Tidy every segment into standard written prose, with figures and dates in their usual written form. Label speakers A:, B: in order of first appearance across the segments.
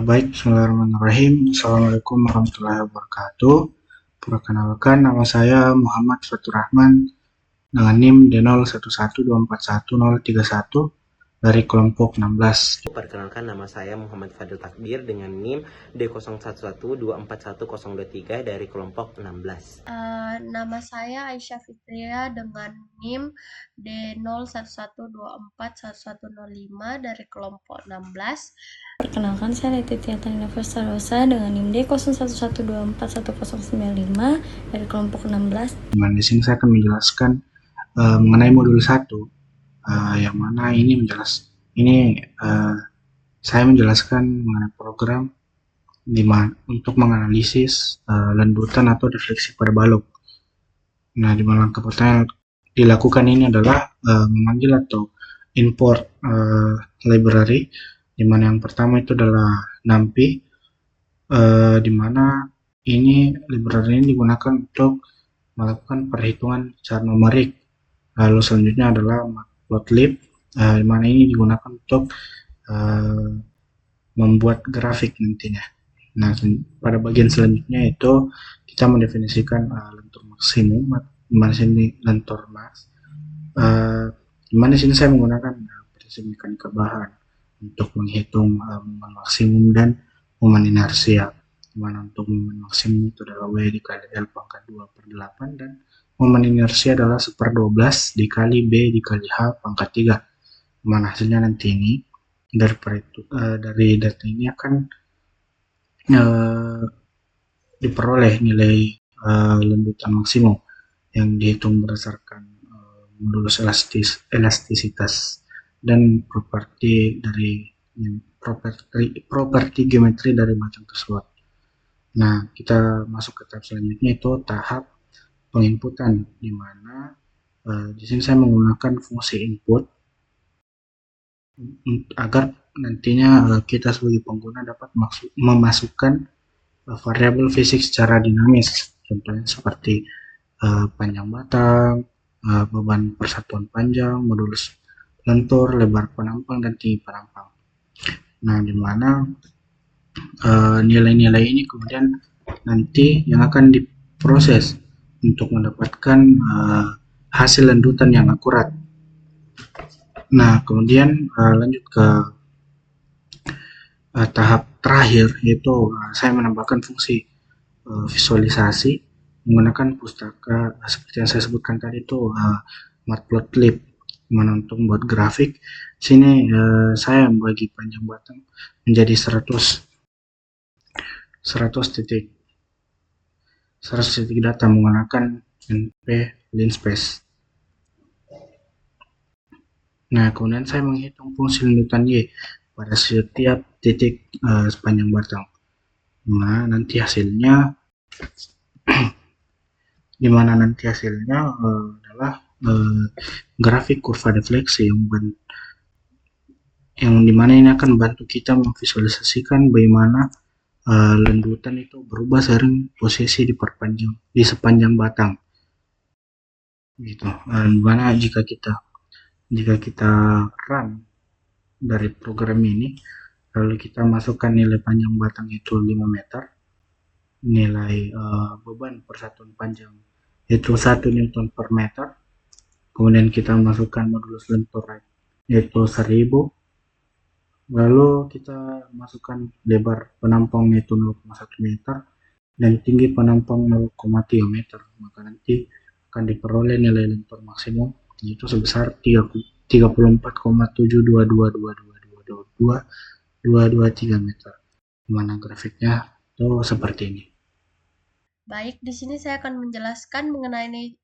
A: Baik, bismillahirrahmanirrahim. Assalamualaikum warahmatullahi wabarakatuh. Perkenalkan, nama saya Muhammad Fatur Rahman dengan NIM D0112411031 dari kelompok 16.
B: Perkenalkan, nama saya Muhammad Fadil Takdir dengan NIM D0112411023 dari kelompok 16.
C: Nama saya Aisyah Fitria dengan NIM D0112411005 dari kelompok 16.
D: Perkenalkan, saya Letitia Tanina Rosa dengan NIM D0112411095 dari kelompok 16.
A: Di sini saya akan menjelaskan mengenai modul 1, yang mana saya menjelaskan mengenai program untuk menganalisis lendutan atau defleksi pada balok. Nah, di mana langkah pertama yang dilakukan ini adalah memanggil atau import library, di mana yang pertama itu adalah NumPy, di mana ini library ini digunakan untuk melakukan perhitungan secara numerik. Lalu selanjutnya adalah Matplotlib, di mana ini digunakan untuk membuat grafik nantinya. Nah, pada bagian selanjutnya itu kita mendefinisikan lentur maksimum, di mana sini lentur max. Di mana sini saya menggunakan prinsip mekanika bahan untuk menghitung momen maksimum dan momen inersia. Di mana untuk momen maksimum itu adalah W dikali L pangkat 2/8 dan momen inersia adalah 1/12 dikali B dikali H pangkat 3. Di mana hasilnya nanti ini dari data ini akan diperoleh nilai lendutan maksimum yang dihitung berdasarkan modulus elastisitas dan properti geometri dari batang tersebut. Nah, kita masuk ke tahap selanjutnya, itu tahap penginputan, di mana di sini saya menggunakan fungsi input agar nantinya kita sebagai pengguna dapat memasukkan variabel fisik secara dinamis, contohnya seperti panjang batang, beban persatuan panjang, modulus lentur, lebar penampang, dan tinggi penampang. Nah, di mana nilai-nilai ini kemudian nanti yang akan diproses untuk mendapatkan hasil lendutan yang akurat. Nah, kemudian lanjut ke tahap terakhir, yaitu saya menambahkan fungsi visualisasi menggunakan pustaka seperti yang saya sebutkan tadi itu Matplotlib, mana untuk membuat grafik. Sini saya membagi panjang batang menjadi 100 titik data menggunakan NP Linspace. Nah, kemudian saya menghitung fungsi lendutan Y pada setiap titik sepanjang batang. Nah, nanti hasilnya adalah grafik kurva defleksi yang dimana ini akan membantu kita memvisualisasikan bagaimana lendutan itu berubah seiring posisi di sepanjang batang. Gitu. Dimana jika kita run dari program ini, lalu kita masukkan nilai panjang batang itu 5 meter, nilai beban persatuan panjang itu 1 Newton per meter, kemudian kita masukkan modulus lentur yaitu 1000, lalu kita masukkan lebar penampang yaitu 0,1 meter dan tinggi penampang 0,3 meter, maka nanti akan diperoleh nilai lentur maksimum yaitu sebesar 34,722222223 meter. Mana grafiknya itu seperti ini.
C: Baik, di sini saya akan menjelaskan mengenai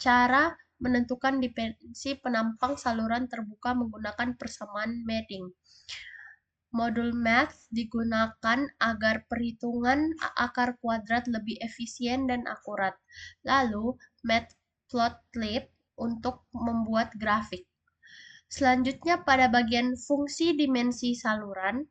C: cara menentukan dimensi penampang saluran terbuka menggunakan persamaan Madding. Modul Math digunakan agar perhitungan akar kuadrat lebih efisien dan akurat. Lalu, Matplotlib untuk membuat grafik. Selanjutnya, pada bagian fungsi dimensi saluran,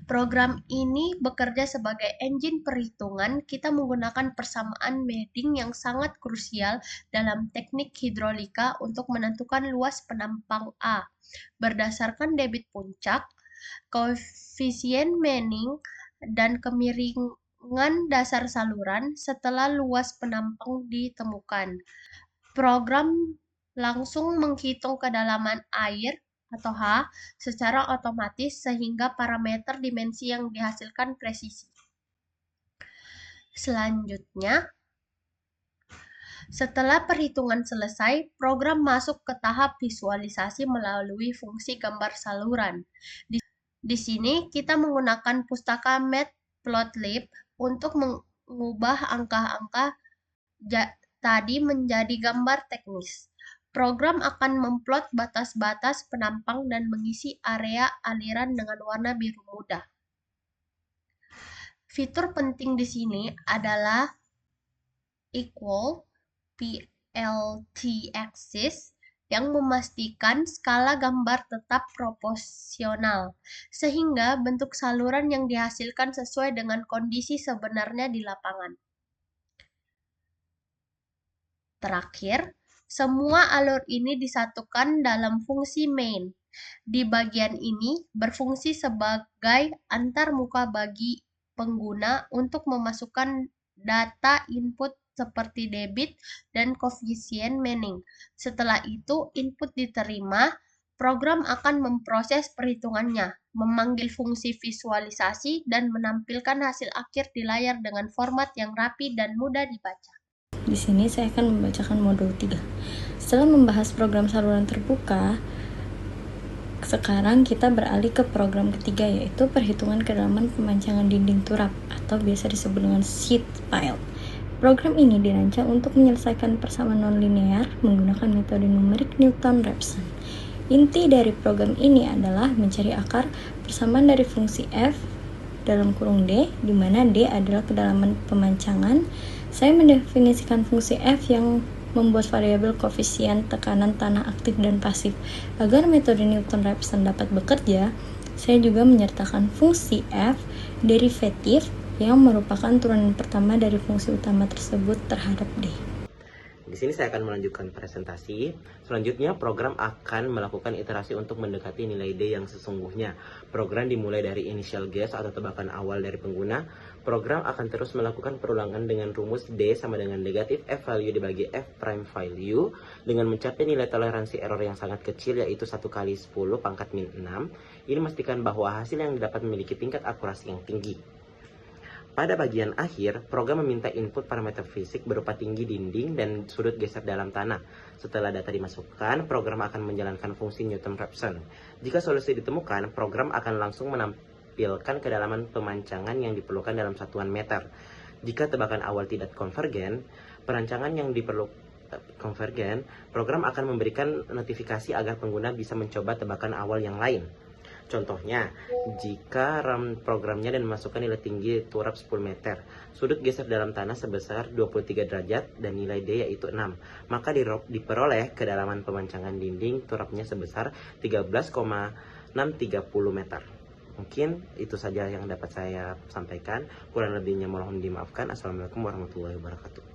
C: program ini bekerja sebagai engine perhitungan. Kita menggunakan persamaan Madding yang sangat krusial dalam teknik hidrolika untuk menentukan luas penampang A. Berdasarkan debit puncak, koefisien Manning, dan kemiringan dasar saluran setelah luas penampang ditemukan. Program langsung menghitung kedalaman air atau H secara otomatis sehingga parameter dimensi yang dihasilkan presisi. Selanjutnya, setelah perhitungan selesai, program masuk ke tahap visualisasi melalui fungsi gambar saluran. Di sini kita menggunakan pustaka Matplotlib untuk mengubah angka-angka tadi menjadi gambar teknis. Program akan memplot batas-batas penampang dan mengisi area aliran dengan warna biru muda. Fitur penting di sini adalah equal PLT axis yang memastikan skala gambar tetap proporsional, sehingga bentuk saluran yang dihasilkan sesuai dengan kondisi sebenarnya di lapangan. Terakhir, semua alur ini disatukan dalam fungsi main. Di bagian ini berfungsi sebagai antarmuka bagi pengguna untuk memasukkan data input seperti debit dan koefisien Manning. Setelah itu, input diterima, program akan memproses perhitungannya, memanggil fungsi visualisasi, dan menampilkan hasil akhir di layar dengan format yang rapi dan mudah dibaca.
D: Di sini saya akan membacakan modul 3. Setelah membahas program saluran terbuka, sekarang kita beralih ke program ketiga, yaitu perhitungan kedalaman pemancangan dinding turap atau biasa disebut dengan sheet pile. Program ini dirancang untuk menyelesaikan persamaan nonlinear menggunakan metode numerik Newton-Raphson. Inti dari program ini adalah mencari akar persamaan dari fungsi f dalam kurung d, di mana d adalah kedalaman pemancangan. Saya mendefinisikan fungsi f yang membuat variabel koefisien tekanan tanah aktif dan pasif. Agar metode Newton-Raphson dapat bekerja, saya juga menyertakan fungsi f derivatif yang merupakan turunan pertama dari fungsi utama tersebut terhadap d.
B: Di sini saya akan melanjutkan presentasi. Selanjutnya, program akan melakukan iterasi untuk mendekati nilai D yang sesungguhnya. Program dimulai dari initial guess atau tebakan awal dari pengguna. Program akan terus melakukan perulangan dengan rumus D sama dengan negatif F value dibagi F prime value dengan mencapai nilai toleransi error yang sangat kecil, yaitu 1 kali 10 pangkat min 6. Ini memastikan bahwa hasil yang didapat memiliki tingkat akurasi yang tinggi. Pada bagian akhir, program meminta input parameter fisik berupa tinggi dinding dan sudut geser dalam tanah. Setelah data dimasukkan, program akan menjalankan fungsi Newton-Raphson. Jika solusi ditemukan, program akan langsung menampilkan kedalaman pemancangan yang diperlukan dalam satuan meter. Jika tebakan awal tidak konvergen, perancangan yang konvergen, program akan memberikan notifikasi agar pengguna bisa mencoba tebakan awal yang lain. Contohnya, jika RAM programnya dan memasukkan nilai tinggi turap 10 meter, sudut geser dalam tanah sebesar 23 derajat dan nilai D yaitu 6, maka diperoleh kedalaman pemancangan dinding turapnya sebesar 13,630 meter. Mungkin itu saja yang dapat saya sampaikan. Kurang lebihnya mohon dimaafkan. Assalamualaikum warahmatullahi wabarakatuh.